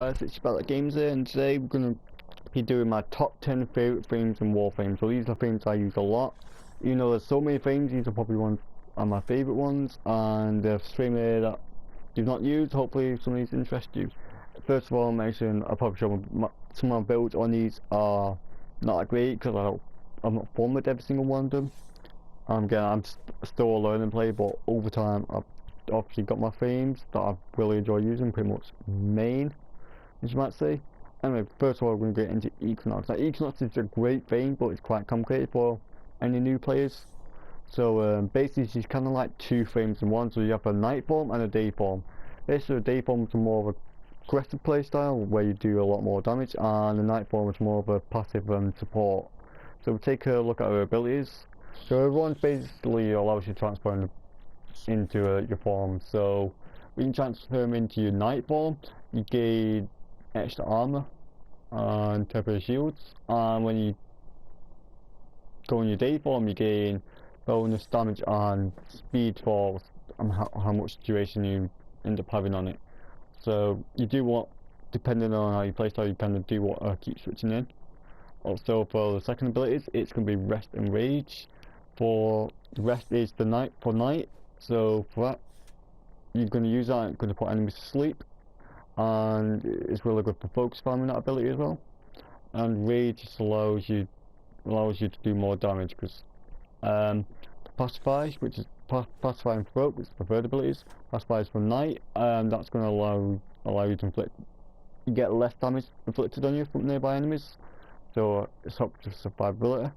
Guys, it's about games here, and today we're gonna be doing my top 10 favorite frames in Warframe. So these are frames I use a lot. You know, there's so many frames. These are probably one of my favorite ones, and there's frame here that do not use. Hopefully, some of these interest you. First of all, I'll probably show some of my builds on these are not that great because I'm not fun with every single one of them. I'm still a learning player, but over time I've obviously got my frames that I really enjoy using, pretty much main, as you might say. Anyway, first of all, we're going to get into Equinox. Now, Equinox is a great thing, but it's quite complicated for any new players. So basically, it's kind of like two frames in one. So you have a night form and a day form. Basically, the day form is more of a aggressive playstyle where you do a lot more damage, and the night form is more of a passive support. So we'll take a look at our abilities. So everyone basically allows you to transfer into your form. So when you transfer them into your night form, you gain extra armor and temporary shields, and when you go in your day form, you gain bonus damage and speed for how much duration you end up having on it. So you do what, depending on how you playstyle, you kind of do what keep switching in. Also for the second abilities, it's going to be rest and rage. For the rest is the night for night. So for that, you're going to use that. It's going to put enemies to sleep, and it's really good for focus farming, that ability as well. And rage just allows you to do more damage because pacify, which is pacify and provoke, which is the third abilities. Pacify is for night, and that's going to allow you to you get less damage inflicted on you from nearby enemies. So it's helps with survivability.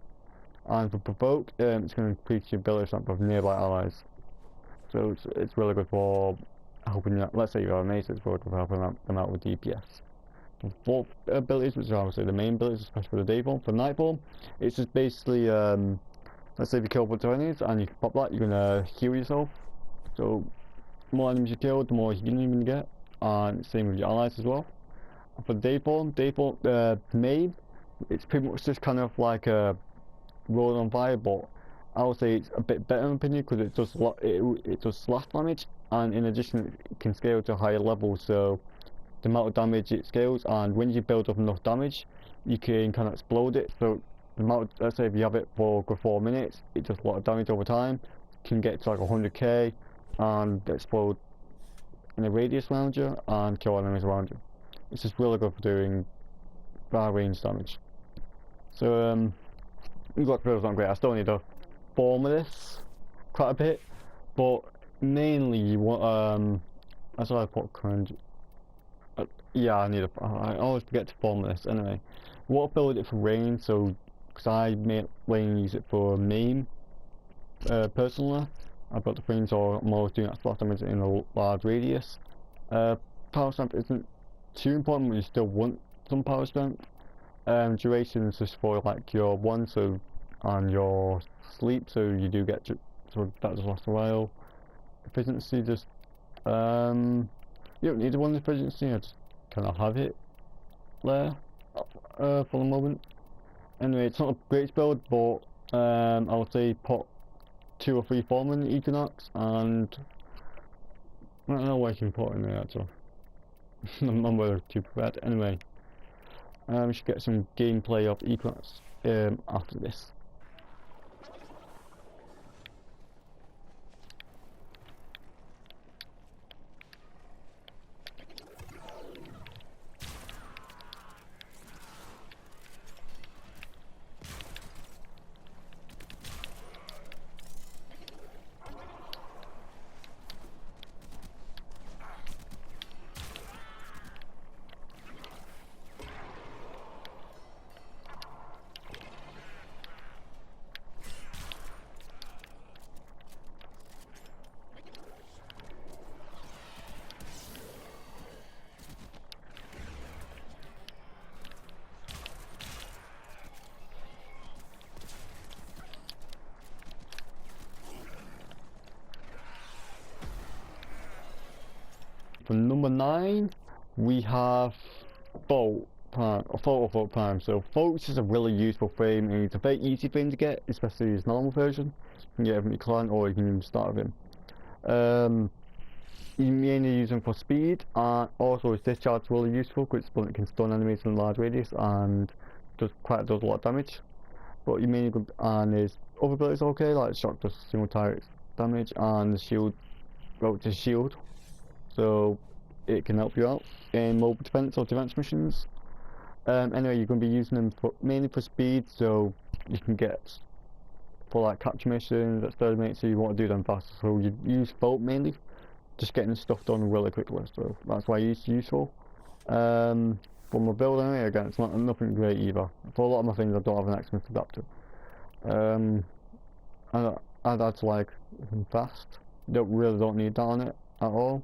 And for provoke, it's going to increase your ability strength of nearby allies. So it's really good for helping you. Let's say you're a mace, it's really good for helping them out with DPS. The fourth abilities, which are obviously the main abilities, especially for the day form. For night form, it's just basically let's say if you kill a bunch of enemies and you pop that, you're gonna heal yourself. So the more enemies you kill, the more healing you're gonna get, and same with your allies as well. And for day form, main, it's pretty much just kind of like a roll on fire, but I would say it's a bit better in my opinion because it does slash damage, and in addition it can scale to higher levels. So the amount of damage it scales, and when you build up enough damage, you can kind of explode it. So the amount, let's say if you have it for 4 minutes, it does a lot of damage over time. Can get to like 100k and explode in a radius around you and kill enemies around you. It's just really good for doing far range damage. So Glock build's not great. I still need to form this quite a bit, but mainly you want that's why I put current. Yeah, I always forget to form this. Anyway, what build it for rain? So because I mainly use it for meme personally. I built the frame so I'm always doing that splash damage in a large radius. Power strength isn't too important, but you still want some power strength. Duration is just for like your one, so and your sleep, so you do get so that does last a while. Efficiency, just you don't need the one efficiency. I just kind of have it there for the moment. Anyway, it's not a great build, but I would say put 2 or 3 form in Equinox, and I don't know what I can put in there actually. I'm not really too prepared. Anyway, we should get some gameplay of Equinox after this. For number 9, we have Bolt Prime, or Photo Prime. So Bolt is a really useful frame, and it's a very easy frame to get, especially his normal version. You can get it from your client, or you can start with him. you mainly use them for speed, and also his discharge is really useful because it can stun enemies in a large radius and does a lot of damage. But you mainly go, and his other abilities okay, like shock does single target damage, and the shield rotates shield, so it can help you out in mobile defense or defense missions. Anyway, you're going to be using them mainly for speed, so you can get for like capture missions, experiments, so you want to do them faster. So you use Bolt mainly, just getting stuff done really quickly. So that's why it's useful. For my build anyway, again, it's nothing great either. For a lot of my things, I don't have an X-Smith adapter. I'd add to like fast. Really don't need that on it at all.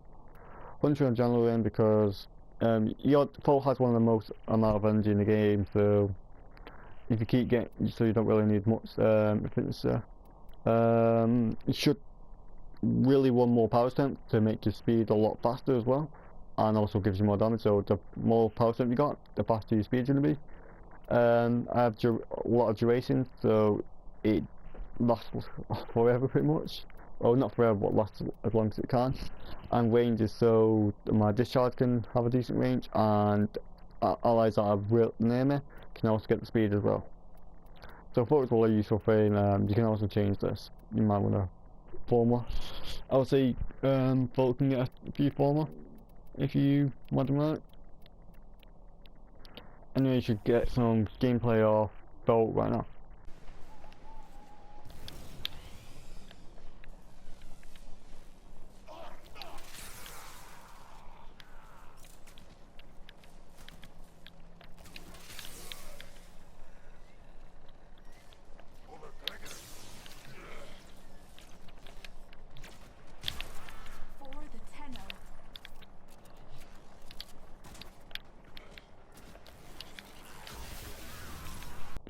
Hunter in general in because your Bolt has one of the most amount of energy in the game, so if you keep getting, so you don't really need much efficiency. It should really want more power strength to make your speed a lot faster as well, and also gives you more damage. So the more power strength you got, the faster your speed's gonna be. I have a lot of duration, so it lasts forever pretty much. Well, not forever, but lasts as long as it can. And range is so my discharge can have a decent range, and allies that are real near me can also get the speed as well. So I thought it was a really useful thing. You can also change this. You might want to former. I would say Bolt can get a few former if you want them right. Anyway, you should get some gameplay off Bolt right now.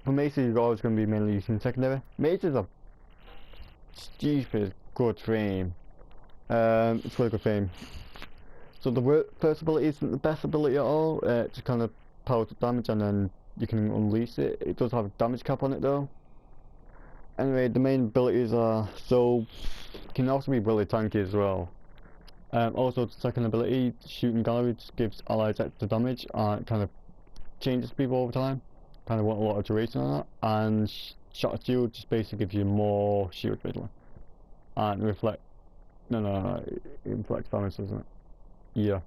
For maces, you're always going to be mainly using secondary. Maces are stupid good frame. It's really good frame. So the first ability isn't the best ability at all. It just kind of powers up damage and then you can unleash it. It does have a damage cap on it though. Anyway, the main abilities are can also be really tanky as well. Also, the second ability, shooting gallery, just gives allies extra damage and it kind of changes people over time. Kind of want a lot of duration on that, and shot shield just basically gives you more shield basically, and reflect. No, it reflects damage, doesn't it? Yeah,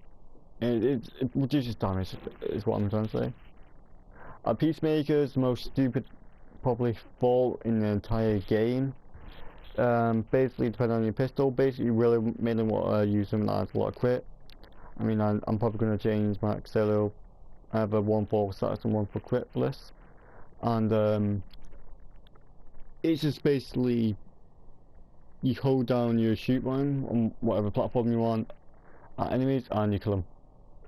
it reduces damage. Is what I'm trying to say. Peacemaker's the most stupid probably fault in the entire game. Basically, depending on your pistol, basically you really mainly want to use them that has a lot of crit. I mean, I'm probably going to change my Axelo. I have a 1 for status and 1 for crit for this, and it's just basically you hold down your shoot button on whatever platform you want at enemies and you kill them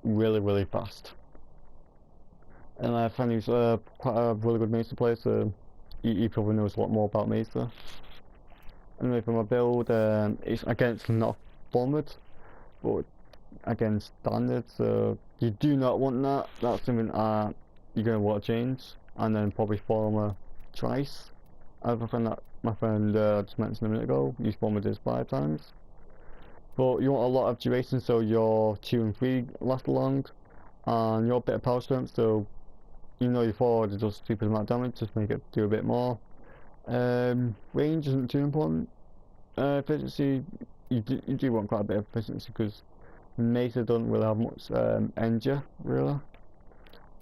really fast. And I find he's quite a really good Mesa player, so he probably knows a lot more about Mesa. Anyway, for my build, it's against not forward, but against standard, so you do not want that. That's something you're going to want to change. And then probably former twice. I have a friend that my friend just mentioned a minute ago, use former does 5 times. But you want a lot of duration, so your 2 and 3 last long, and your bit of power strength, so even though your forward does stupid amount of damage, just make it do a bit more. Range isn't too important. Efficiency, you do want quite a bit of efficiency because Mesa don't really have much energy, really.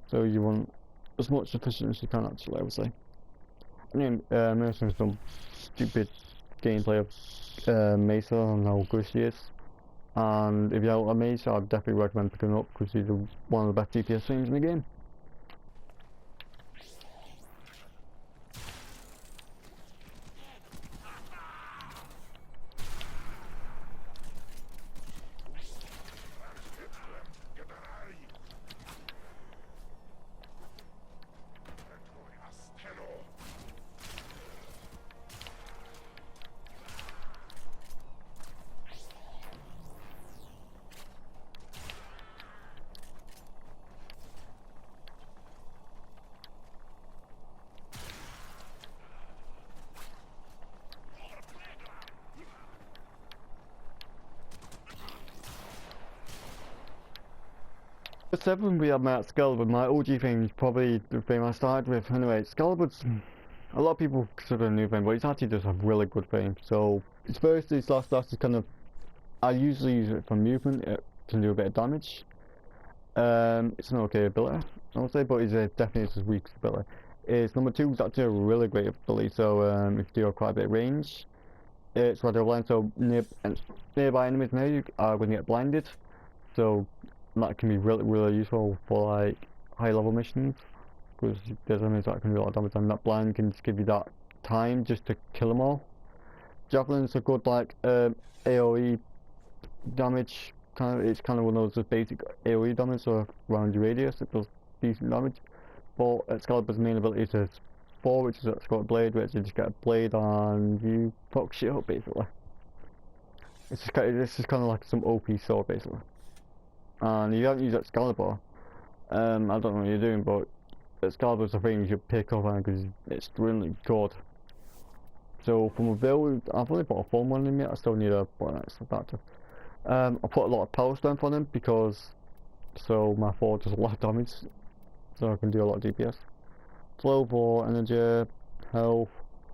So you want as much efficiency as you can actually, I would say. Anyway, Mesa's some stupid gameplay of Mesa and how good she is. And if you have a Mesa, I'd definitely recommend picking her up because she's one of the best DPS things in the game. The 7 we have my Excalibur, my OG thing is probably the thing I started with. Anyway, Excalibur's a lot of people consider a new thing, but it's actually just a really good thing. So its first, its last is kind of, I usually use it for movement. It can do a bit of damage. It's an okay ability, I would say, but it's definitely its weakest ability. Its number 2 is actually a really great ability. So if you do quite a bit of range, it's rather blind. So nearby enemies now you are going to get blinded. So that can be really useful for like high level missions, because there's enemies that can do a lot of damage, and that blind can just give you that time just to kill them all. Javelin's a good like AoE damage. It's kind of one of those basic AoE damage, so around your radius it does decent damage. But Excalibur's main ability is 4, which is it's got a blade, which you just get a blade and you fuck shit up basically. It's just kind of like some OP sword basically. And you don't use Excalibur, I don't know what you're doing, but Excalibur's the thing you should pick up on because it's really good. So from a build, I've only put a full one in yet. I still need a adapter. I put a lot of power strength on him because so my 4 does a lot of damage, so I can do a lot of DPS. Flow for energy, health,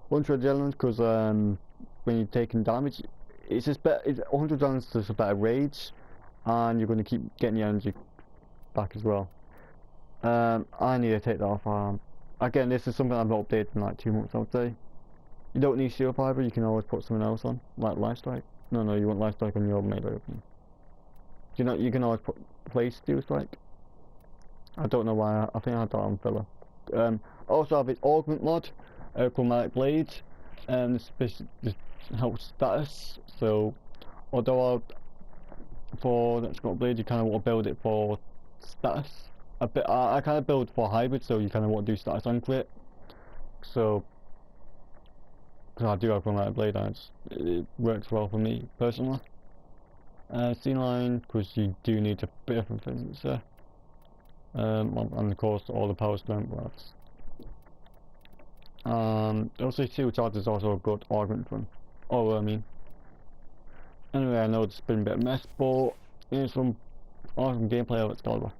100 adrenaline because when you're taking damage, it's just better. 100 adrenaline is just a better rage, and you're going to keep getting your energy back as well. I need to take that off. Again, this is something I've not updated in like 2 months, I would say. You don't need Shield Fiber, you can always put something else on, like Lifestrike. No, you want Lifestrike on your melee weapon. You can always place Steel Strike. I don't know why, I think I had that on filler. Also have its Augment mod, Chromatic Blade, this just helps status, so although for Let's Go Blade you kind of want to build it for status. I kind of build for hybrid, so you kind of want to do status and crit. So, because I do have Chromatic Blade and it works well for me personally. C-line, because you do need a bit of things there. And of course all the power strength works. Also Steel Charge is also a good augment for him. Oh, I mean. Anyway, I know it's been a bit of a mess, but here's some awesome gameplay of Excalibur.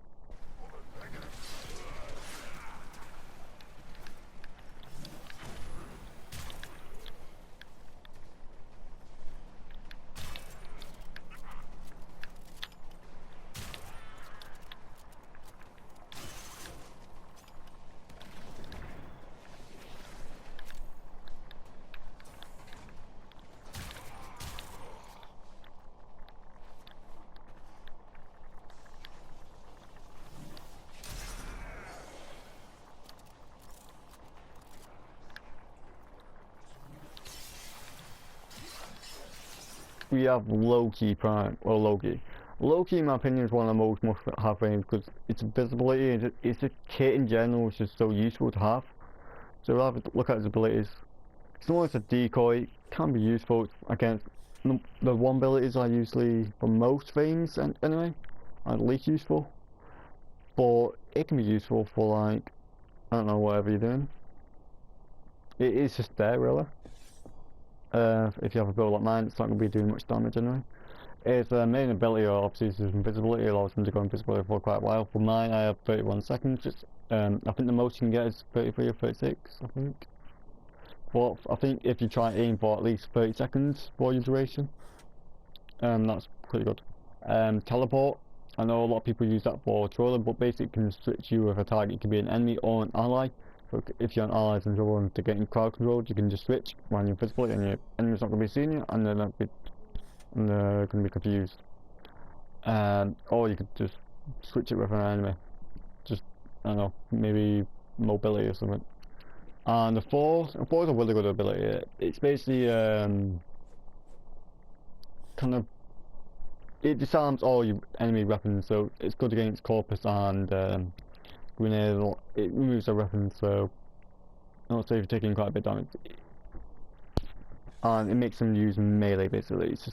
We have Loki Prime, or Loki. Loki, in my opinion, is one of the most must-have things because its invisibility, it's a kit in general, which is so useful to have. So we'll have a look at its abilities. It's not as a decoy, it can be useful against the one abilities are usually for most things, and anyway, at least useful. But it can be useful for like, I don't know, whatever you're doing. It is just there, really. If you have a build like mine, it's not going to be doing much damage anyway. Its main ability, obviously, is invisibility. It allows them to go invisible for quite a while. For mine, I have 31 seconds. I think the most you can get is 33 or 36, I think. But I think if you try and aim for at least 30 seconds for your duration, that's pretty good. Teleport. I know a lot of people use that for trolling, but basically it can switch you with a target. It can be an enemy or an ally. So if you're an ally in trouble and to get in crowd control, you can just switch when you're invisible and your enemy's not going to be seeing you, and they're going to be confused. Or you could just switch it with an enemy. Just, I don't know, maybe mobility or something. And the four is a really good ability. It's basically kind of, it disarms all your enemy weapons, so it's good against Corpus and grenade. It removes their weapons, so I would say if you're taking quite a bit of damage. And it makes them use melee basically. It's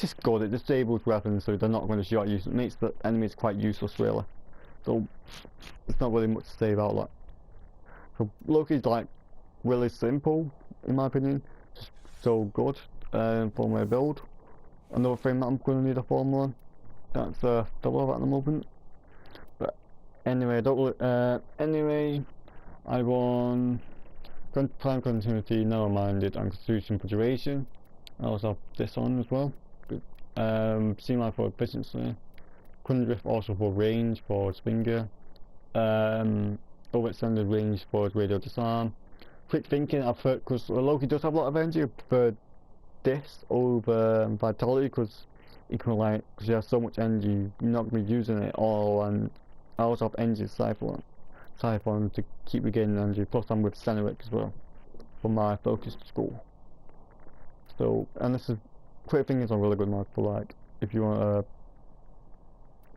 just good. It disables weapons, so they're not going to shoot at you. So it makes the enemies quite useless really. So it's not really much to say about that. So Loki's like really simple in my opinion. Just so good for my build. Another thing that I'm going to need a formula on. That's the love at the moment. Anyway, I won Prime Continuity, Narrow-Minded, and Constitution for Duration. I also have this on as well. C-Line for Efficiency. Drift also for Range for its finger. Overextended Range for its Radio Disarm. Quick Thinking, I prefer, because Loki does have a lot of energy, I prefer this over Vitality, because you can because you have so much energy, you're not going to be using it all, and I also have Energy Siphon to keep regaining energy, plus I'm with Ceneric as well, for my focus school. So, and this is, Quick Thinking is a really good mod for like, if you want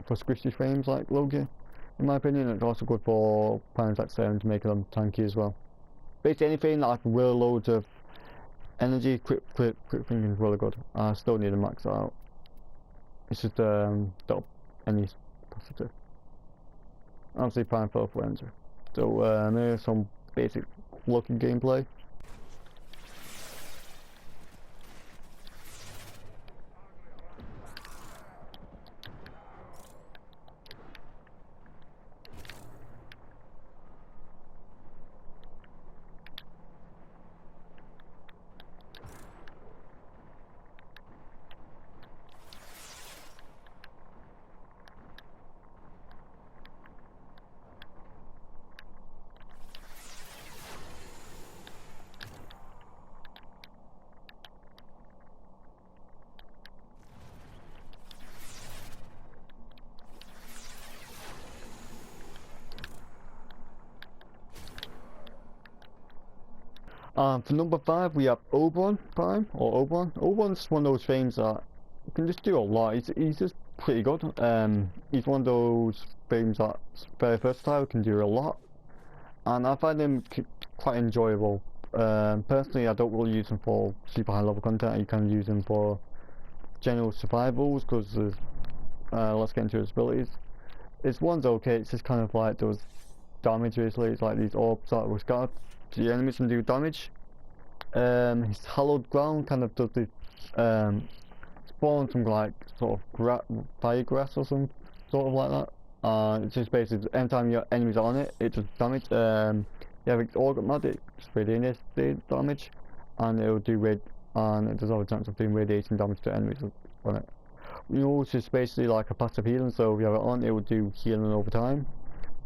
for squishy frames like Loki, in my opinion. It's also good for Pirates like 7 to make them tanky as well. Basically anything that can will loads of energy, quick thinking is really good. I still need to max it out. It's just any positive. Obviously Prime 4 for energy. So here's some basic looking gameplay. For number 5 we have Oberon Prime, or Oberon. Oberon's one of those frames that you can just do a lot. He's just pretty good. He's one of those frames that's very versatile, can do a lot. And I find him quite enjoyable. Personally, I don't really use him for super high level content. You can use him for general survivals, because let's get into his abilities. His one's okay, it's just kind of like those damage basically. It's like these orbs that were scattered to the enemies and do damage. His hallowed ground kind of does this spawn from like sort of fire grass or some sort of like that. It's just basically anytime your enemies are on it, it does damage. You have its automatic radiation damage, and it will do and it does have a chance of doing radiation damage to enemies on it. It's just basically like a passive healing, so if you have it on, it will do healing over time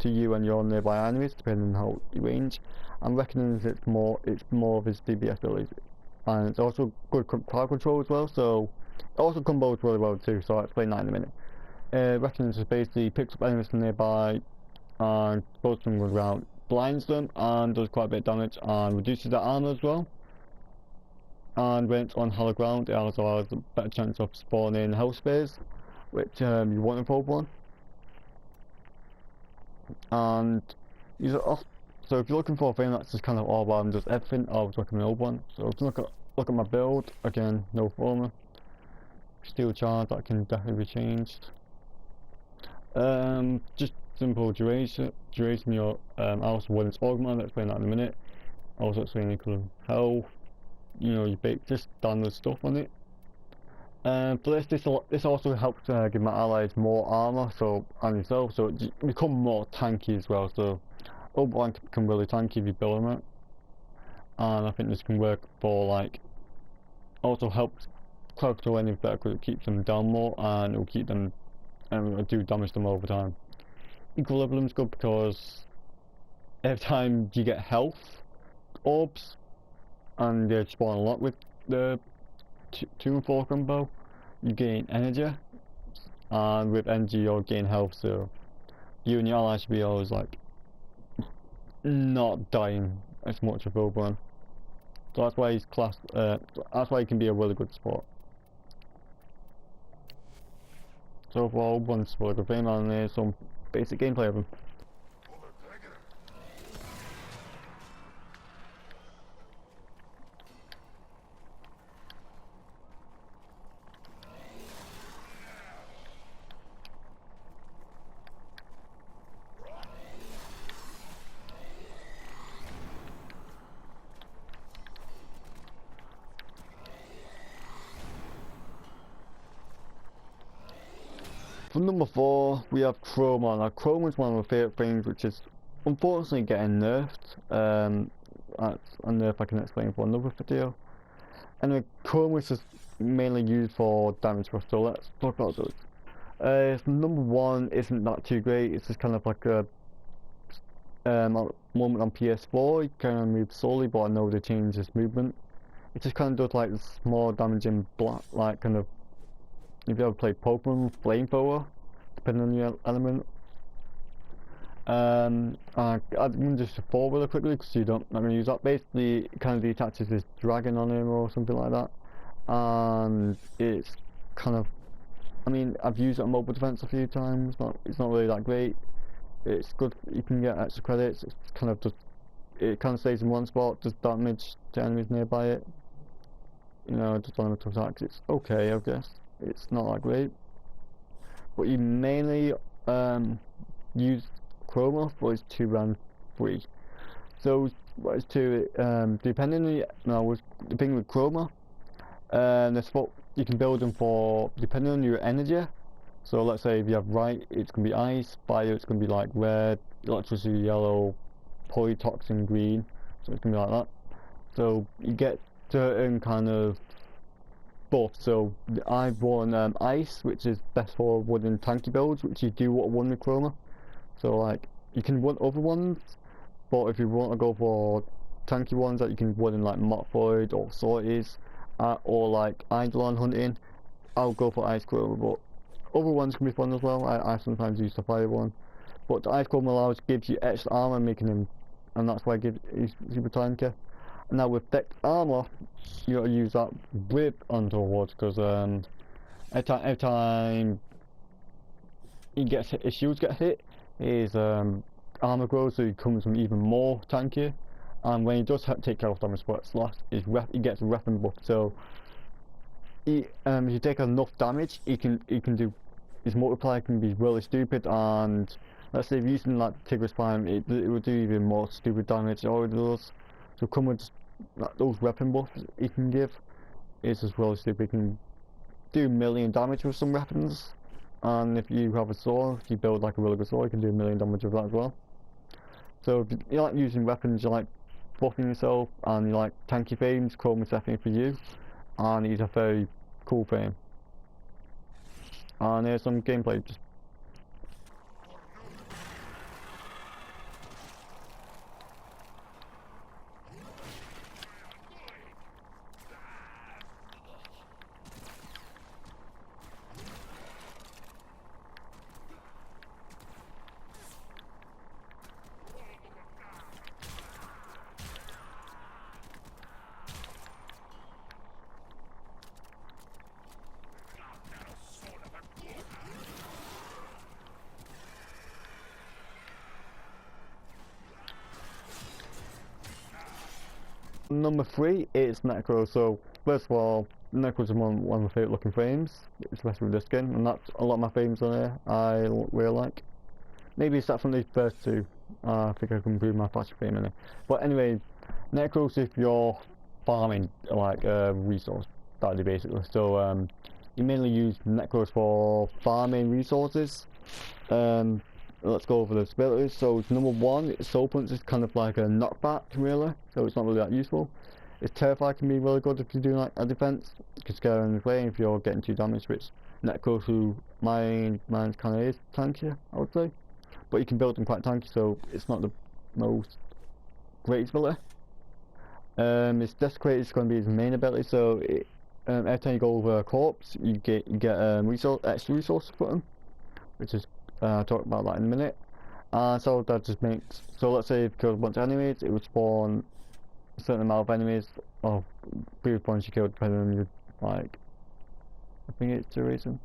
to you and your nearby enemies, depending on how you range. I'm reckoning it's more of his DPS abilities, and it's also good crowd control as well. So it also combos really well too. So I'll explain that in a minute. Reckoning is basically picks up enemies from nearby and throws them around, blinds them, and does quite a bit of damage, and reduces their armor as well. And when it's on hollow ground, it also has a better chance of spawning hell spears, which you want to probe on. And so if you're looking for a frame that's just kind of all about and does everything, I would recommend an old one. So if you look at my build, again, no former. Steel charge, that can definitely be changed. Just simple duration your I also want its augment, I'll explain that in a minute. Also explain equal health, you bake just standard stuff on it. For this also helps give my allies more armor, and yourself, so it become more tanky as well. So Oberon can really tanky if you build on it, and I think this can work for like also helps crowd control enemies better because it keeps them down more, and it will keep them and do damage them over time. Equilibrium's good because every time you get health orbs, and they spawn a lot with the 2 and 4 combo, you gain energy, and with energy you'll gain health, so you and your allies should be always like not dying as much of Oberon. So that's why he's that's why he can be a really good support. So overall, Oberon's a really good frame, and there's some basic gameplay of him. For number 4, we have Chroma. Now, Chroma is one of my favourite things, which is unfortunately getting nerfed. That's a nerf I can explain for another video. Anyway, Chroma is just mainly used for damage buff, so let's talk about those. Number 1 isn't that too great. It's just kind of like a moment on PS4. You kind of move slowly, but I know they changed this movement. It just kind of does like small damage in black, like kind of. If you ever play Pokemon Flamethrower, depending on your element. I'm going to just fall really quickly because you're not going to use that. Basically, it kind of detaches this dragon on him or something like that. And it's kind of, I mean, I've used it on mobile defense a few times. It's not really that great. It's good. You can get extra credits. It's kind of just, it kind of stays in one spot, does damage to enemies nearby it. You know, just unlimited attacks. It's okay, I guess. It's not that great, but you mainly use Chroma for its 2 and 3. So what is 2? Depending on the thing with Chroma, the spot you can build them for depending on your energy. So let's say if you have right, it's gonna be ice. Fire, it's gonna be like red. Electricity, yellow. Polytoxin, green. So it's gonna be like that. So you get certain kind of buff. So I've won ice, which is best for wooden tanky builds, which you do want one with Chroma. So like you can want other ones, but if you want to go for tanky ones that you can wooden like Motfoid or Sorties, or like Eidolon hunting, I'll go for ice Chroma. But other ones can be fun as well. I sometimes use the fire one, but the ice Chroma gives you extra armor, making him, and that's why I give he's super tanky. Now with decked armor, you gotta use that whip onwards because every time he gets hit, his shields get hit, his armor grows, so he becomes even more tanky. And when he does take care of damage spots last, he gets a weapon buff. So if you take enough damage, he can do, his multiplier can be really stupid. And let's say if you're using like Tigger Spine, it will do even more stupid damage. It already does. So come with those weapon buffs he can give is just really stupid. He can do 1,000,000 damage with some weapons, and if you have a sword, if you build like a really good sword, you can do 1,000,000 damage with that as well. So if you like using weapons, you like buffing yourself, and you like tanky frames, Chrome is definitely for you, and he's a very cool frame. And here's some gameplay. Just number 3 is Necro. So first of all, Necro is one of my favourite looking frames, especially with this skin, and that's a lot of my frames on here I really like. Maybe it's that from the first 2. I think I can improve my faster frame in it. But anyway, Necros if you're farming like resource daddy basically. So you mainly use Necros for farming resources. Let's go over the abilities. So number 1, its Soul Punch is kind of like a knockback really, so it's not really that useful. Its Terrify can be really good if you're doing like a defense. You can scare enemies away if you're getting too damaged, which Necros who mine kind of is tankier, I would say. But you can build them quite tanky, so it's not the most great ability. Its Desecrate is going to be its main ability, so every time you go over a corpse, you get extra resources for them, which is talk about that in a minute. So that just makes, so let's say if you killed a bunch of enemies, it would spawn a certain amount of enemies of previous ones you killed, depending on your, like, I think it's duration.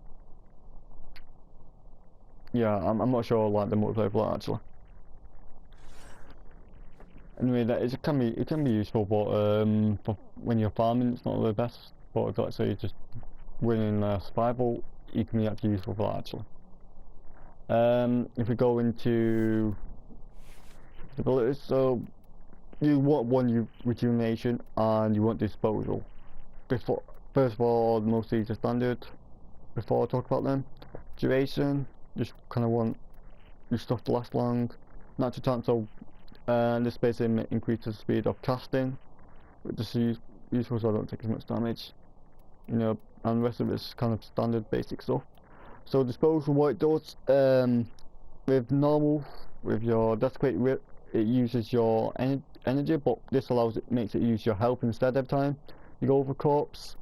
Yeah, I'm not sure like the multiplayer for that actually. Anyway, it can be useful, but for when you're farming, it's not the best. But if let's say you're just winning survival, it can be actually useful for that actually. If we go into the abilities, so you want one rejuvenation and you want disposal. First of all, most of these are standard. Before I talk about them, duration, just kind of want your stuff to last long. Natural talent, so this basically increases the speed of casting, which is useful so I don't take as much damage. You know, and the rest of it's kind of standard basic stuff. So disposal, what it does, with normal, with your desecrate whip, it uses your energy, but this makes it use your health instead every time you go over corpse.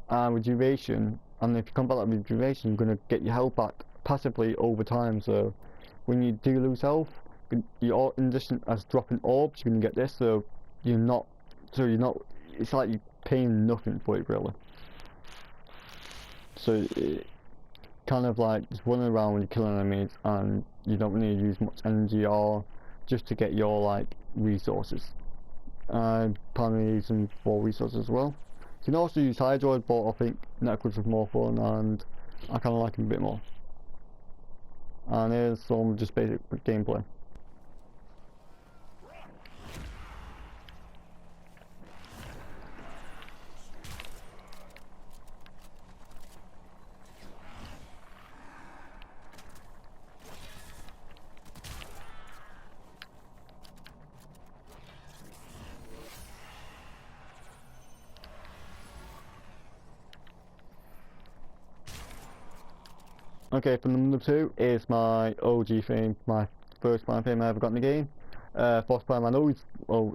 And with duration, and if you combat that with duration, you're gonna get your health back passively over time. So when you do lose health, you're in addition as dropping orbs, you're gonna get this. So you're not. It's like you're paying nothing for it really. So it kind of like just running around when you're killing enemies, and you don't really use much energy or just to get your like resources. Primarily using for resources as well. You can also use Hydroid, but I think Necros is more fun, and I kind of like him a bit more. And here's some just basic gameplay. Okay, for number 2 is my OG frame, my first frame I ever got in the game. Frost Prime, I know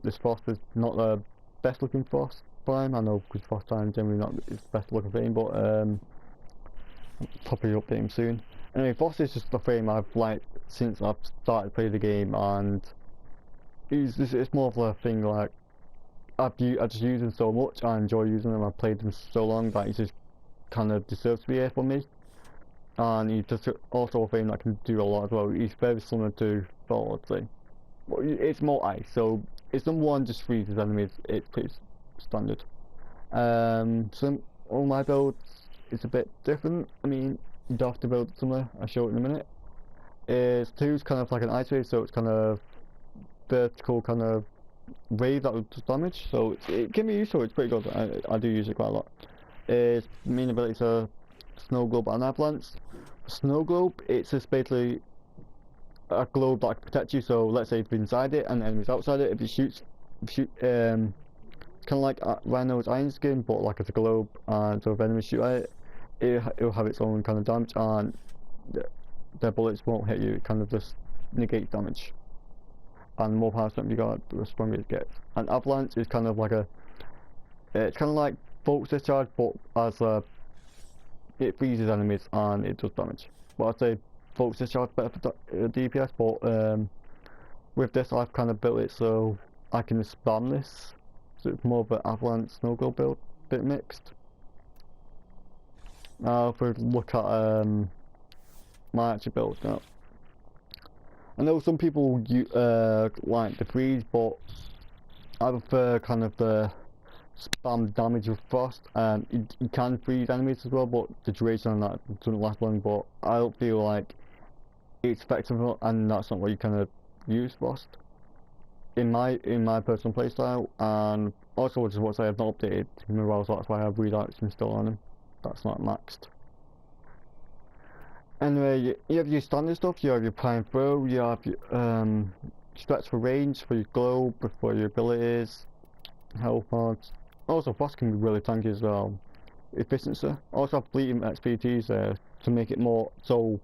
this Frost is not the best looking Frost Prime, I know because Frost Prime generally not its best looking frame, but probably update him soon. Anyway, Frost is just the frame I've liked since I've started playing the game, and it's more of a thing like I just use them so much, I enjoy using them, I've played them so long that it just kind of deserves to be here for me. And he's just also a thing that can do a lot as well. He's very similar to Thor, I'd say. But it's more ice, so it's number 1 just freezes enemies, it's pretty standard. Some all my builds is a bit different. I mean, you don't have to build similar, I'll show it in a minute. 2 is kind of like an ice wave, so it's kind of vertical kind of wave that will do damage, so it can be useful, it's pretty good, I do use it quite a lot. Its main abilities are Snow Globe and Avalanche. Snow Globe, it's just basically a globe that can protect you, so let's say if you're inside it and the enemy's outside it, if you shoot kind of like Rhino's Iron Skin, but like it's a globe, and so if enemies shoot at it, it'll have its own kind of damage, and their bullets won't hit you, it kind of just negates damage. And the more power strength you got, the stronger it gets. And Avalanche is kind of like it's kind of like Focus Discharge, but as it freezes enemies and it does damage. But I'd say Focus Discharge better for DPS, but with this I've kind of built it so I can spam this. So it's more of an Avalanche Snow Globe build, bit mixed. Now if we look at my actual build now. I know some people like the freeze, but I prefer kind of the spam damage with Frost. You can freeze enemies as well, but the duration on that doesn't last long, but I don't feel like it's effective enough, and that's not what you kind of use Frost in my personal playstyle. And also just what I say, I've not updated morale, so that's why I have redarts still on them. That's not maxed. Anyway, you have your standard stuff, you have your prime throw, you have your stretch for range, for your globe, for your abilities, health mods. Also Frost can be really tanky as well. Efficiency. Also have fleeting XPTs there to make it more so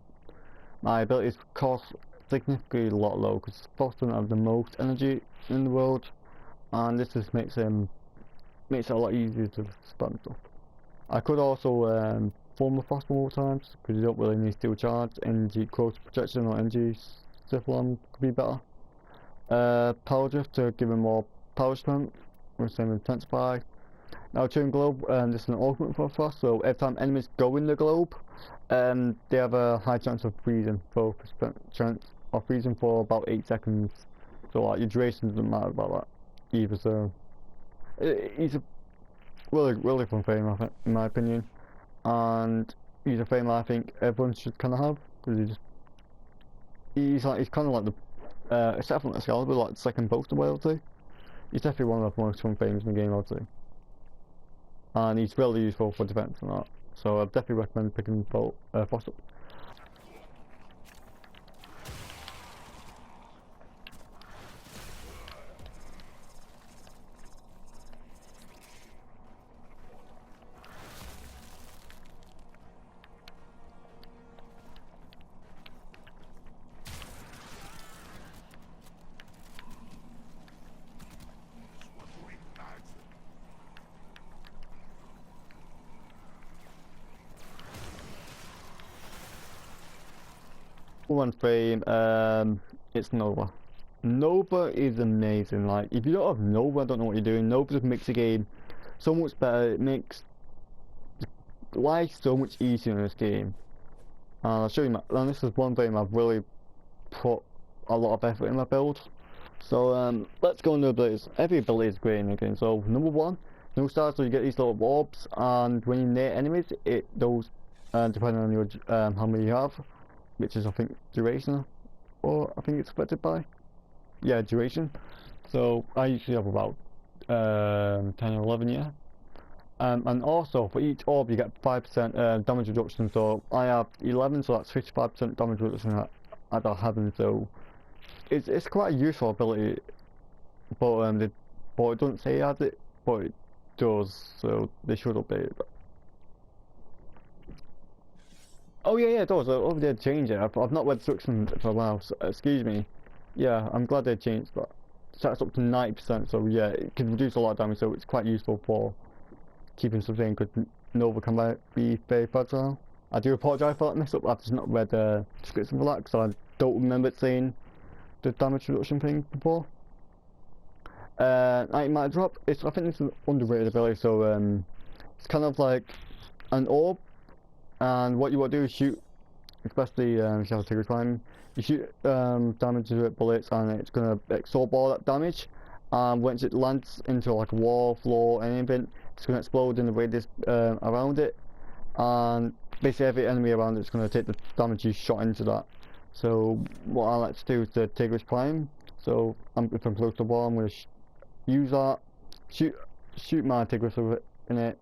my abilities cost significantly a lot low, because Frost doesn't have the most energy in the world, and this just makes it a lot easier to spam stuff. I could also form the Frost more times, because you don't really need steel charge. Energy close protection or energy Syphilon could be better. Power drift to give him more power strength, with same intensify. Now Chain Globe, this is an augment for Frost, so every time enemies go in the globe, they have a high chance of freezing, chance of freezing for about 8 seconds. So like your duration doesn't matter about that either. So he's a really fun frame, I think, in my opinion, and he's a frame I think everyone should kind of have, because he's kind of like the except for Excalibur, like the second poster boy, I'd say. He's definitely one of the most fun frames in the game, I'd say. And he's really useful for defense and that. So I'd definitely recommend picking Frost up. one frame, it's Nova. Nova is amazing. Like, if you don't have Nova, I don't know what you're doing. Nova just makes the game so much better. It makes life so much easier in this game. And I'll show you and this is one thing I've really put a lot of effort in my build. So let's go into abilities. Every ability is great in the game. So number one, no stars, so you get these little orbs, and when you near enemies, those depending on your how many you have, which is I think duration, or I think it's affected by, yeah, duration. So I usually have about 10 or 11, yeah. And also for each orb you get 5% damage reduction. So I have 11, so that's 55% damage reduction that I'm having. So it's quite a useful ability, but it doesn't say it has it, but it does. So they should update it. Oh yeah, it does. Over there, change it. I've not read instructions for a while. So, excuse me. Yeah, I'm glad they changed that. That's up to 90%. So yeah, it can reduce a lot of damage. So it's quite useful for keeping something because Nova can be very fragile. I do apologise for that mess up. I've just not read the description for that because I don't remember it saying the damage reduction thing before. Night Matter Drop. I think it's an underrated ability. So it's kind of like an orb, and what you want to do is shoot, especially if you have a Tigger Climb, you shoot damage with bullets, and it's gonna absorb all that damage. And once it lands into like a wall, floor, anything, it's gonna explode in the radius around it, and basically every enemy around it's gonna take the damage you shot into that. So what I like to do is the Tigris Climb. So if I'm close to the wall, I'm gonna use that, shoot my Tigris with it in it,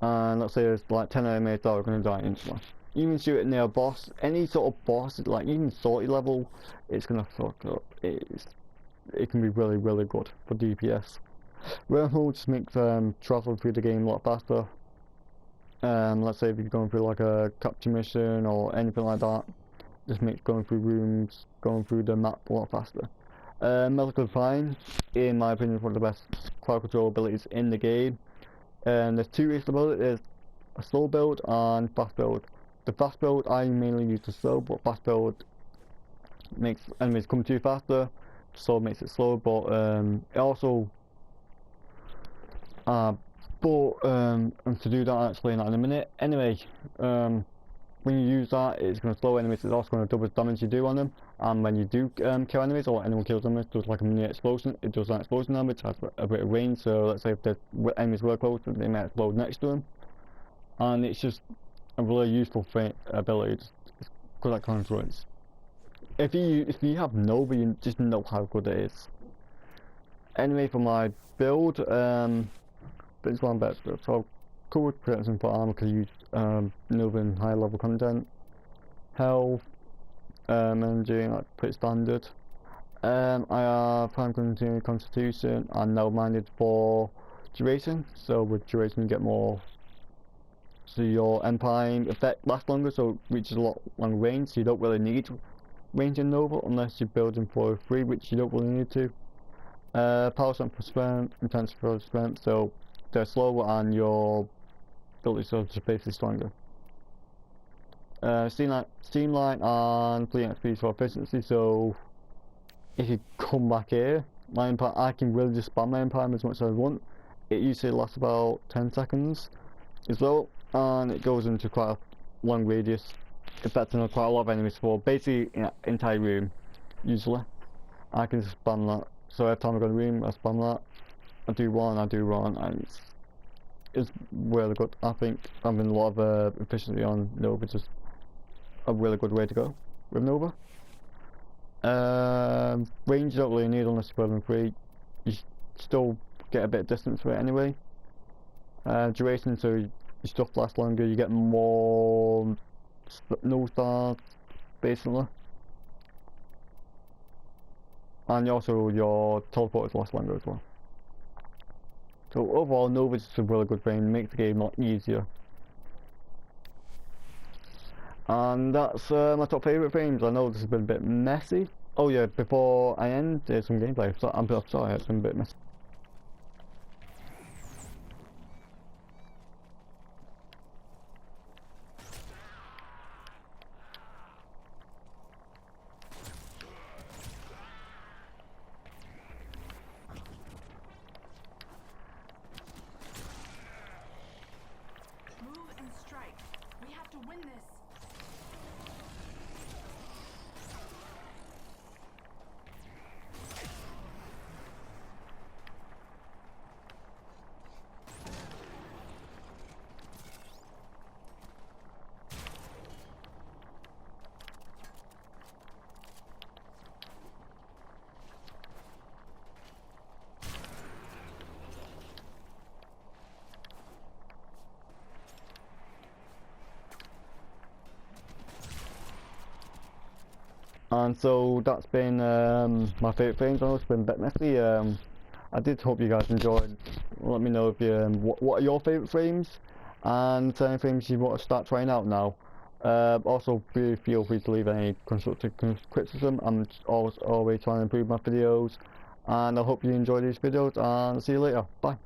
and let's say there's like 10 enemies that are gonna die instantly. Even shoot it near a boss, any sort of boss, like even 40 level, it's gonna fuck up. It can be really good for DPS. Wormhole just makes travel through the game a lot faster. Let's say if you're going through like a capture mission or anything like that, just makes going through rooms, going through the map a lot faster. Medical Fine, in my opinion, is one of the best crowd control abilities in the game. There's two ways about it. There's a slow build and fast build. The fast build I mainly use the slow, but fast build makes enemies come too faster. Slow makes it slow, but it also and to do that I'll explain that in a minute. Anyway, when you use that, it's going to slow enemies. It's also going to double the damage you do on them. And when you do kill enemies, or anyone kills them, it does like a mini explosion. It does an explosion damage, has a bit of range. So let's say if the enemies were close, they might explode next to them. And it's just a really useful ability. It's good at controls. If you have Nova, you just know how good it is. Anyway, for my build, this one better build. So cool protection for armor because you use Nova in high level content. Health, energy, like pretty standard. I have prime continuing constitution and now minded for duration. So with duration you get more. So your empire effect lasts longer, so it reaches a lot longer range. So you don't really need range in Nova unless you're building for 3, which you don't really need to. Power strength for strength, intensity for strength, so they're slower and your abilities are just basically stronger. Streamline and fleeting speed for efficiency, so if you come back here, my empire, I can really just spam my empire as much as I want. It usually lasts about 10 seconds as well, and it goes into quite a long radius, affecting quite a lot of enemies for basically an entire room. Usually I can just spam that, so every time I go to the room I spam that, I do one, and it's really good. I think having a lot of efficiency on Nova is just a really good way to go with Nova. Range you don't really need unless you're building 3. You still get a bit of distance for it anyway. Duration, so your stuff lasts longer, you get more no stars basically, and also your teleporters last longer as well. So overall, Nova is just a really good thing, makes the game a lot easier. And that's my top favourite frames. I know this has been a bit messy. Oh yeah, before I end, there's some gameplay. So I'm sorry, it's been a bit messy. And so that's been my favourite frames. I know it's been a bit messy. I did hope you guys enjoyed. Let me know if you what are your favourite frames, and any frames you want to start trying out now. Also, feel free to leave any constructive criticism. I'm always trying to improve my videos, and I hope you enjoy these videos. And see you later. Bye.